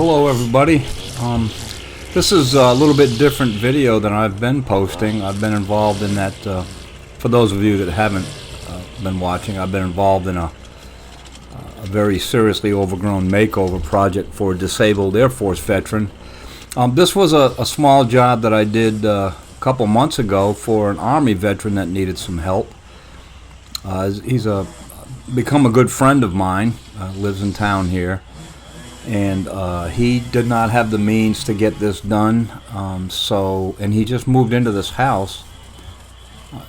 Hello everybody. This is a little bit different video than I've been posting. I've been involved in that, for those of you that haven't been watching, I've been involved in a very seriously overgrown makeover project for a disabled Air Force veteran. This was a small job that I did a couple months ago for an Army veteran that needed some help. He's become a good friend of mine, lives in town here, and he did not have the means to get this done, and he just moved into this house.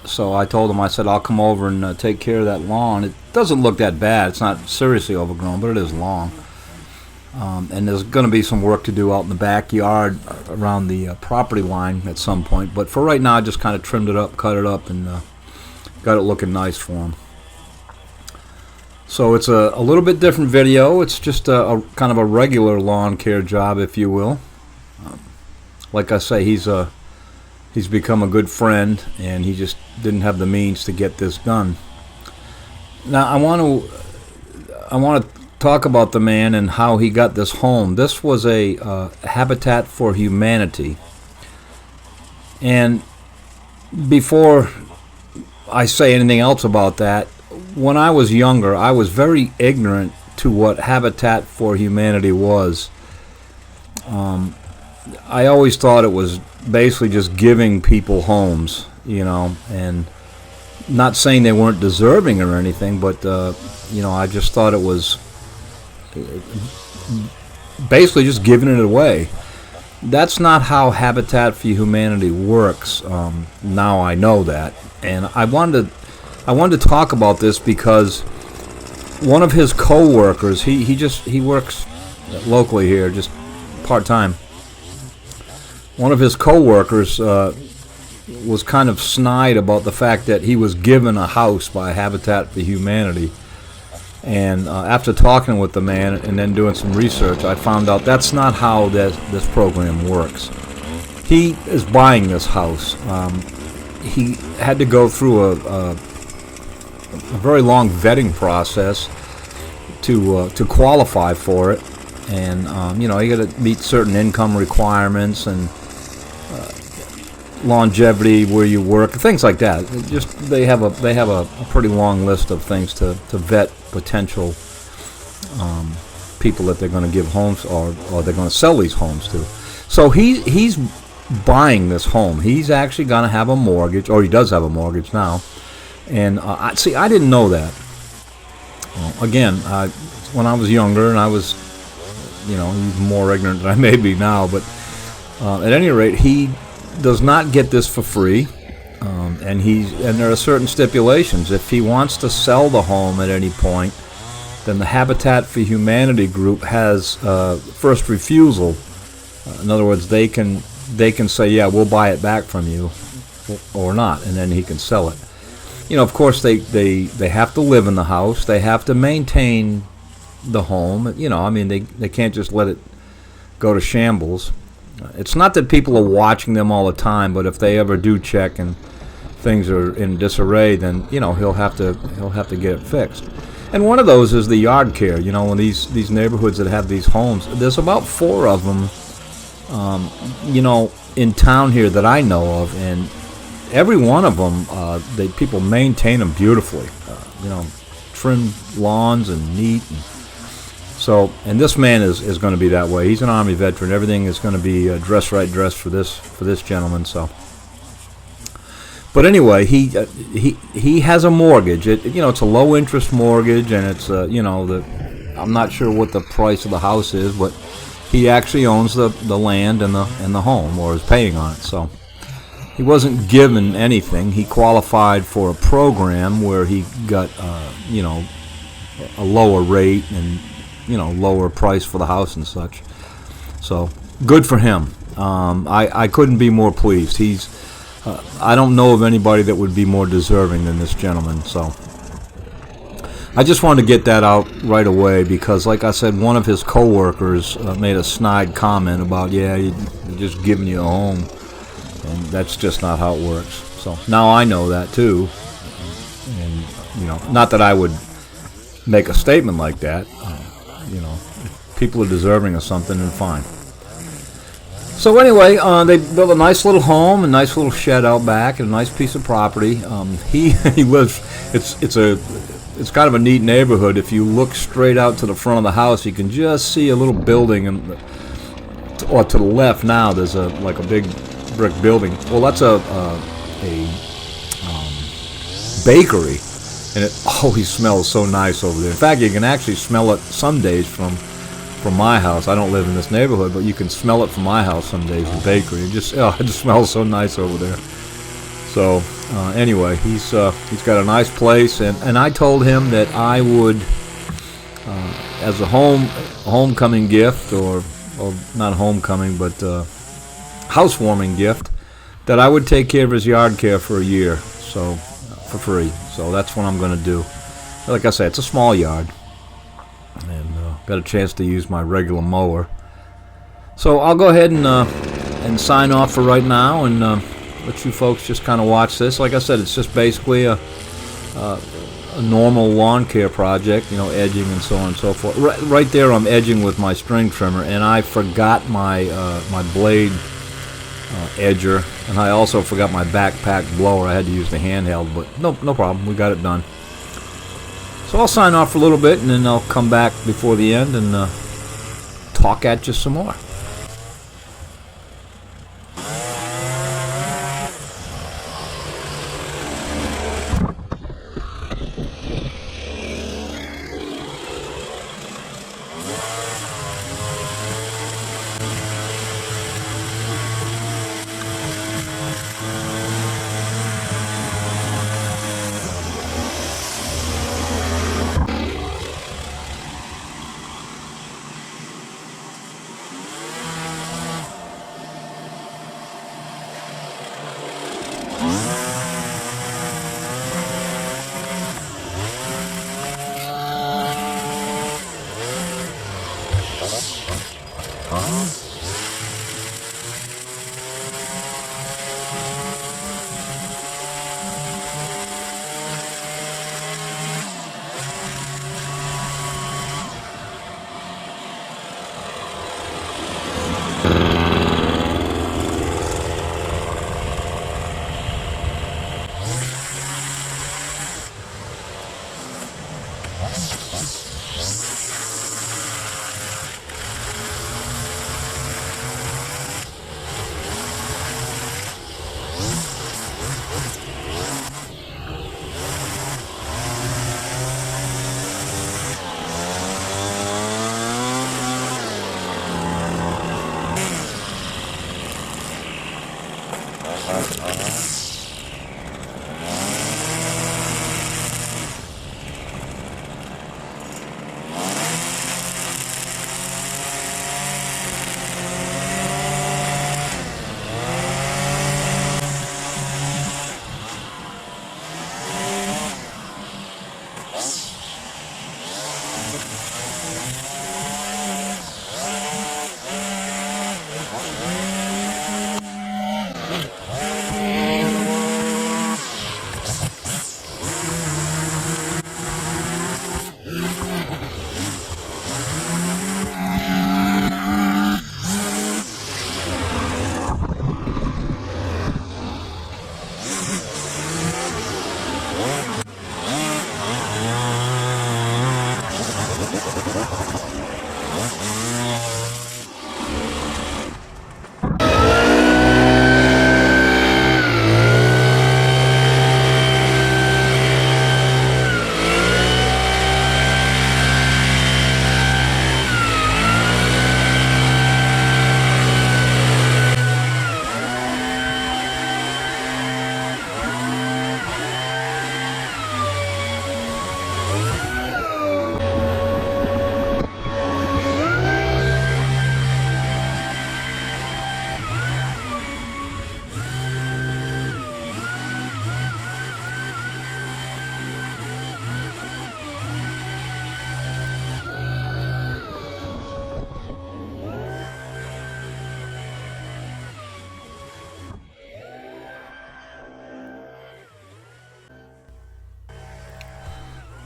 So I told him, I said, I'll come over and take care of that lawn. It doesn't look that bad. It's not seriously overgrown, but it is long. And there's going to be some work to do out in the backyard around the property line at some point. But for right now, I just kind of trimmed it up, cut it up, and got it looking nice for him. So it's a little bit different video. It's just a kind of a regular lawn care job, if you will. Like I say, he's become a good friend, and he just didn't have the means to get this done. Now I want to talk about the man and how he got this home. This was a Habitat for Humanity. And before I say anything else about that, when I was younger, I was very ignorant to what Habitat for Humanity was. I always thought it was basically just giving people homes, you know, and not saying they weren't deserving or anything, but, you know, I just thought it was basically just giving it away. That's not how Habitat for Humanity works. Now I know that, and I wanted to talk about this because one of his co-workers, he works locally here, just part-time. One of his co-workers was kind of snide about the fact that he was given a house by Habitat for Humanity. And after talking with the man and then doing some research, I found out that's not how this program works. He is buying this house. He had to go through a very long vetting process to qualify for it, and you know, you got to meet certain income requirements and longevity where you work, things like that. They have a pretty long list of things to vet potential people that they're going to give homes or they're going to sell these homes to. So he's buying this home. He's actually going to have a mortgage, or he does have a mortgage now. And I didn't know that. Again, when I was younger, and I was, you know, more ignorant than I may be now, but at any rate, he does not get this for free, and there are certain stipulations. If he wants to sell the home at any point, then the Habitat for Humanity group has first refusal. In other words, they can say, yeah, we'll buy it back from you, or not, and then he can sell it. You know, of course, they have to live in the house. They have to maintain the home. You know, I mean, they can't just let it go to shambles. It's not that people are watching them all the time, but if they ever do check and things are in disarray, then, you know, he'll have to get it fixed. And one of those is the yard care. You know, in these neighborhoods that have these homes, there's about 4 of them, you know, in town here that I know of, and every one of them, people maintain them beautifully. You know, trim lawns and neat. And this man is going to be that way. He's an Army veteran. Everything is going to be dressed for this gentleman. So, but anyway, he has a mortgage. You know, it's a low interest mortgage, and it's you know, I'm not sure what the price of the house is, but he actually owns the land and the home, or is paying on it. So he wasn't given anything. He qualified for a program where he got you know, a lower rate and, you know, lower price for the house and such. So good for him. I couldn't be more pleased. I don't know of anybody that would be more deserving than this gentleman. So I just wanted to get that out right away because, like I said, one of his co-workers made a snide comment about, yeah, you're just giving you a home, and that's just not how it works. So now I know that too, and, you know, not that I would make a statement like that. You know, people are deserving of something, then fine. So anyway, they built a nice little home, a nice little shed out back, and a nice piece of property. He lives. It's kind of a neat neighborhood. If you look straight out to the front of the house, you can just see a little building, or to the left now, there's a big brick building. Well, that's a bakery, and it always smells so nice over there. In fact, you can actually smell it some days from my house. I don't live in this neighborhood, but you can smell it from my house some days, the bakery. It just smells so nice over there. So anyway, he's got a nice place, and I told him that I would, as a homecoming gift, or not homecoming, but housewarming gift, that I would take care of his yard care for a year, so for free. So that's what I'm going to do. Like I said, it's a small yard, and got a chance to use my regular mower. So I'll go ahead and sign off for right now, and let you folks just kind of watch this. Like I said, it's just basically a normal lawn care project, edging and so on and so forth. Right there, I'm edging with my string trimmer, and I forgot my blade edger, and I also forgot my backpack blower. I had to use the handheld, but no problem. We got it done. So I'll sign off for a little bit, and then I'll come back before the end and talk at you some more.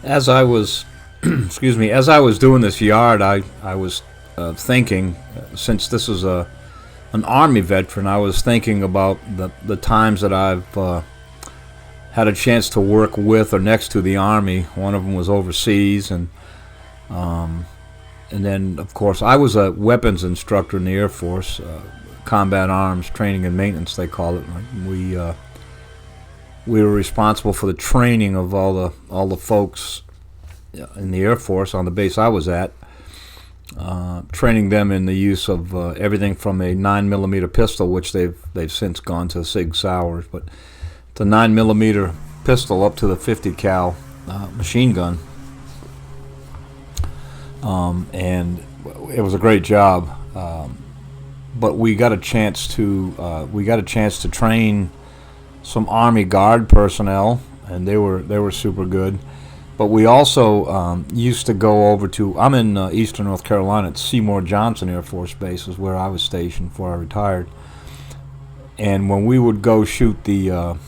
As I was, as I was doing this yard, I was thinking, since this is an Army veteran, I was thinking about the times that I've had a chance to work with or next to the Army. One of them was overseas, and then, of course, I was a weapons instructor in the Air Force, combat arms training and maintenance, they call it. We were responsible for the training of all the folks in the Air Force on the base I was at, training them in the use of everything from a 9mm pistol, which they've since gone to Sig Sauers, but the 9mm pistol up to the 50 cal machine gun. And it was a great job, but we got a chance to train some Army Guard personnel, and they were super good. But we also used to go over to, I'm in eastern North Carolina at Seymour Johnson Air Force Base is where I was stationed before I retired. And when we would go shoot the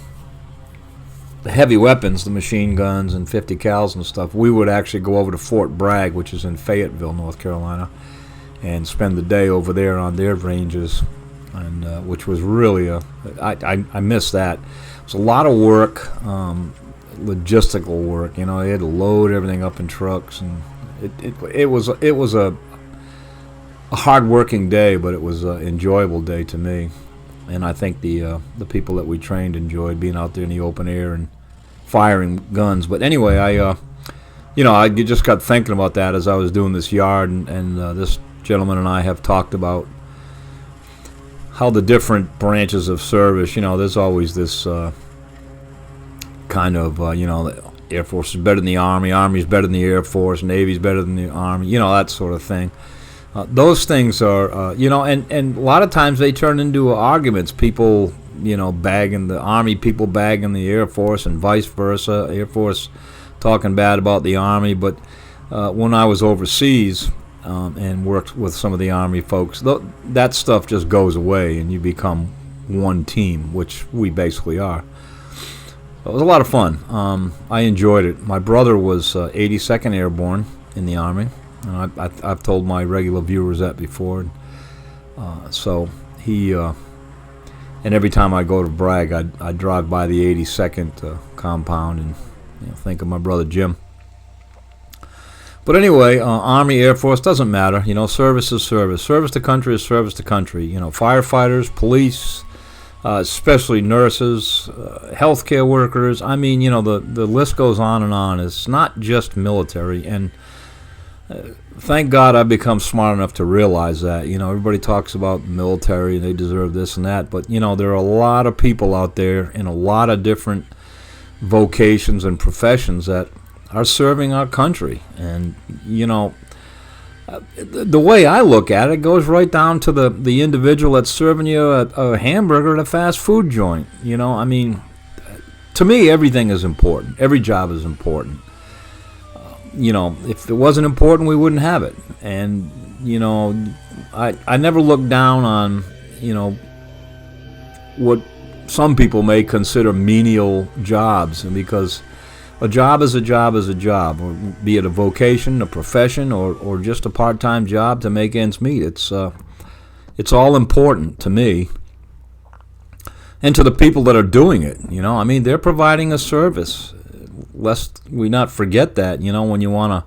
heavy weapons, the machine guns and 50 cals and stuff, we would actually go over to Fort Bragg, which is in Fayetteville, North Carolina, and spend the day over there on their ranges, and which was really I miss that. It was a lot of work, logistical work. You know, they had to load everything up in trucks, and it was a hard working day, but it was an enjoyable day to me. And I think the people that we trained enjoyed being out there in the open air and firing guns. But anyway, I just got thinking about that as I was doing this yard, and this gentleman and I have talked about how the different branches of service, there's always this kind of, the Air Force is better than the Army, Army's better than the Air Force, Navy's better than the Army, that sort of thing. Those things are, and a lot of times they turn into arguments. People, bagging the Army, people bagging the Air Force, and vice versa. Air Force talking bad about the Army. But when I was overseas and worked with some of the Army folks, that stuff just goes away, and you become one team, which we basically are. It was a lot of fun. I enjoyed it. My brother was 82nd Airborne in the Army. And I've told my regular viewers that before. So he, and every time I go to Bragg, I drive by the 82nd compound and think of my brother Jim. But anyway, Army, Air Force, doesn't matter. Service is service. Service to country is service to country. Firefighters, police, especially nurses, healthcare workers. I mean, the list goes on and on. It's not just military. And thank God I've become smart enough to realize that. Everybody talks about military, they deserve this and that, but there are a lot of people out there in a lot of different vocations and professions that are serving our country. And the way I look at it goes right down to the individual that's serving you a hamburger at a fast food joint. I mean, to me, everything is important. Every job is important. If it wasn't important, we wouldn't have it. And, I never look down on, what some people may consider menial jobs. And because a job is a job is a job, or be it a vocation, a profession, or just a part-time job to make ends meet. It's all important to me. And to the people that are doing it, I mean, they're providing a service. Lest we not forget that, when you want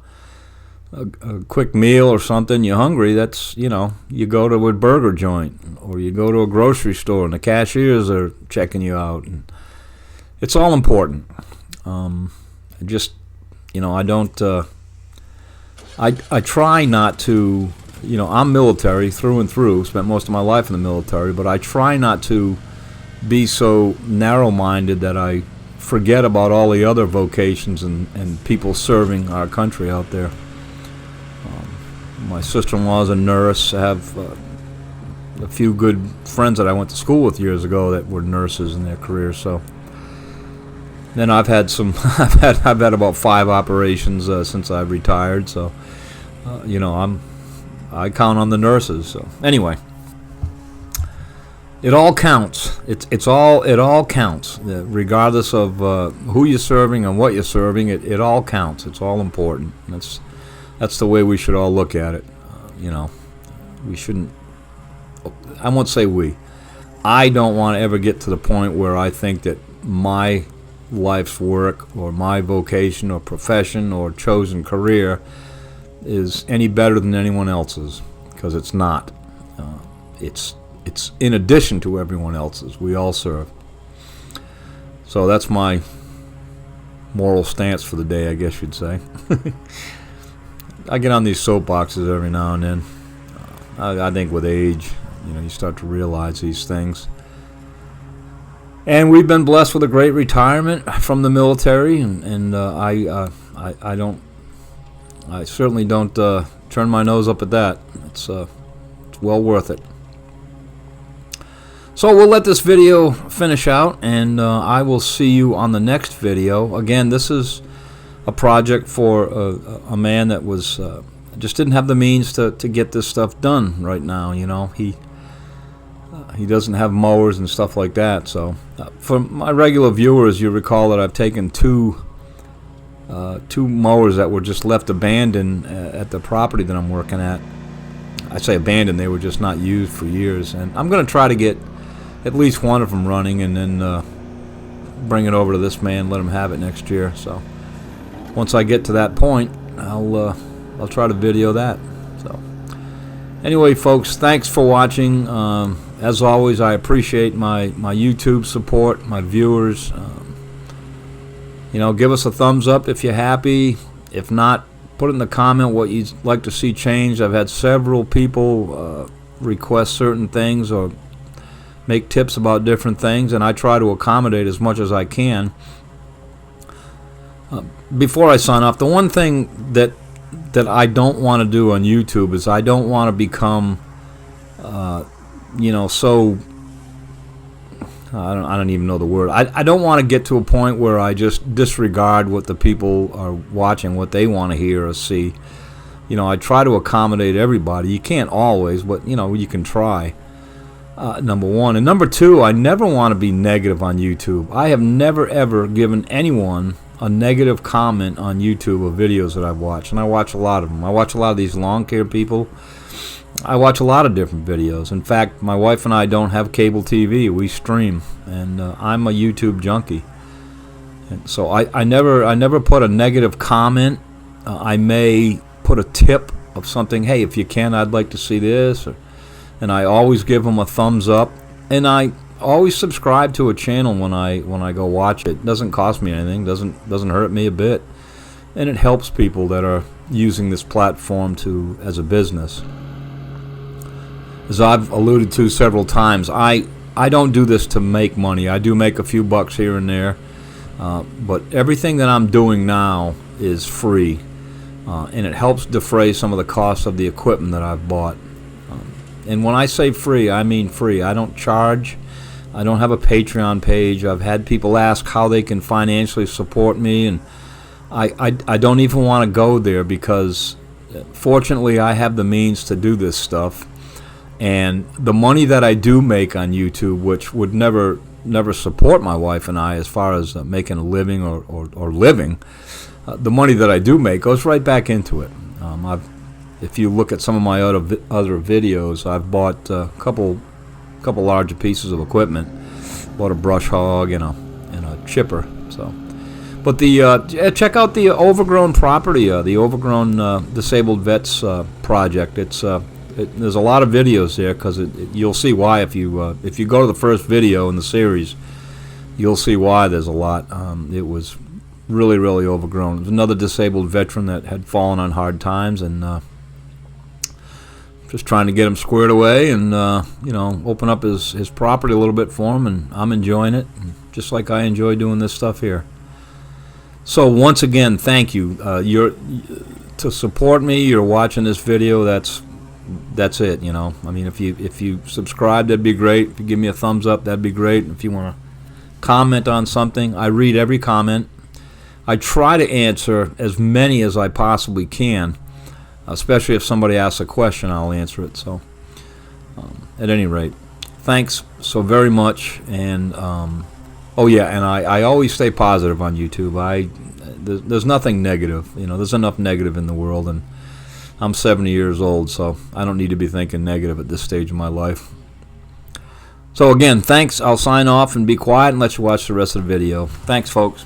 a quick meal or something, you're hungry, that's, you go to a burger joint, or you go to a grocery store and the cashiers are checking you out. And it's all important. I don't, I try not to, I'm military through and through, spent most of my life in the military, but I try not to be so narrow-minded that I forget about all the other vocations and people serving our country out there. My sister-in-law is a nurse. I have a few good friends that I went to school with years ago that were nurses in their careers. So then I've had I've had about 5 operations since I've retired. So I count on the nurses. So anyway. It all counts. It all counts, regardless of who you're serving and what you're serving. It all counts. It's all important. That's the way we should all look at it. we shouldn't. I won't say we. I don't want to ever get to the point where I think that my life's work or my vocation or profession or chosen career is any better than anyone else's, because it's not. It's in addition to everyone else's. We all serve. So that's my moral stance for the day, I guess you'd say. I get on these soapboxes every now and then. I think with age, you start to realize these things. And we've been blessed with a great retirement from the military, and I certainly don't turn my nose up at that. It's well worth it. So we'll let this video finish out, and I will see you on the next video. Again, this is a project for a man that was just didn't have the means to get this stuff done right now. He doesn't have mowers and stuff like that. So for my regular viewers, you recall that I've taken two mowers that were just left abandoned at the property that I'm working at. I say abandoned; they were just not used for years. And I'm going to try to get at least one of them running, and then bring it over to this man, let him have it next year. So once I get to that point, I'll try to video that. So anyway, folks, thanks for watching. As always, I appreciate my YouTube support, my viewers. Give us a thumbs up if you're happy. If not, put in the comment what you'd like to see changed. I've had several people request certain things or make tips about different things, and I try to accommodate as much as I can. Before I sign off, the one thing that I don't want to do on YouTube is I don't want to become so I don't even know the word. I don't want to get to a point where I just disregard what the people are watching, what they want to hear or see. I try to accommodate everybody. You can't always, but you can try. Number one. And number two, I never want to be negative on YouTube. I have never, ever given anyone a negative comment on YouTube of videos that I've watched. And I watch a lot of them. I watch a lot of these lawn care people. I watch a lot of different videos. In fact, my wife and I don't have cable TV. We stream. And I'm a YouTube junkie. And so I never put a negative comment. I may put a tip of something. Hey, if you can, I'd like to see this. And I always give them a thumbs up, and I always subscribe to a channel when I go watch it. It doesn't cost me anything, doesn't hurt me a bit, and it helps people that are using this platform as a business. As I've alluded to several times, I don't do this to make money. I do make a few bucks here and there, but everything that I'm doing now is free, and it helps defray some of the costs of the equipment that I've bought. And when I say free, I mean free. I don't charge. I don't have a Patreon page. I've had people ask how they can financially support me, and I don't even want to go there, because fortunately I have the means to do this stuff. And the money that I do make on YouTube, which would never support my wife and I as far as making a living or living, the money that I do make goes right back into it. If you look at some of my other videos, I've bought a couple larger pieces of equipment. Bought a brush hog and a chipper. So, but check out the overgrown property, the overgrown disabled vets project. There's a lot of videos there, because you'll see why if you go to the first video in the series, you'll see why there's a lot. It was really, really overgrown. It was another disabled veteran that had fallen on hard times, and just trying to get him squared away and open up his property a little bit for him, and I'm enjoying it, just like I enjoy doing this stuff here. So once again, thank you. To support me, you're watching this video. That's it. I mean, if you subscribe, that'd be great. If you give me a thumbs up, that'd be great. If you want to comment on something, I read every comment. I try to answer as many as I possibly can. Especially if somebody asks a question, I'll answer it. So, at any rate, thanks so very much. And oh yeah, and I always stay positive on YouTube. There's nothing negative. There's enough negative in the world, and I'm 70 years old, so I don't need to be thinking negative at this stage of my life. So again, thanks. I'll sign off and be quiet and let you watch the rest of the video. Thanks, folks.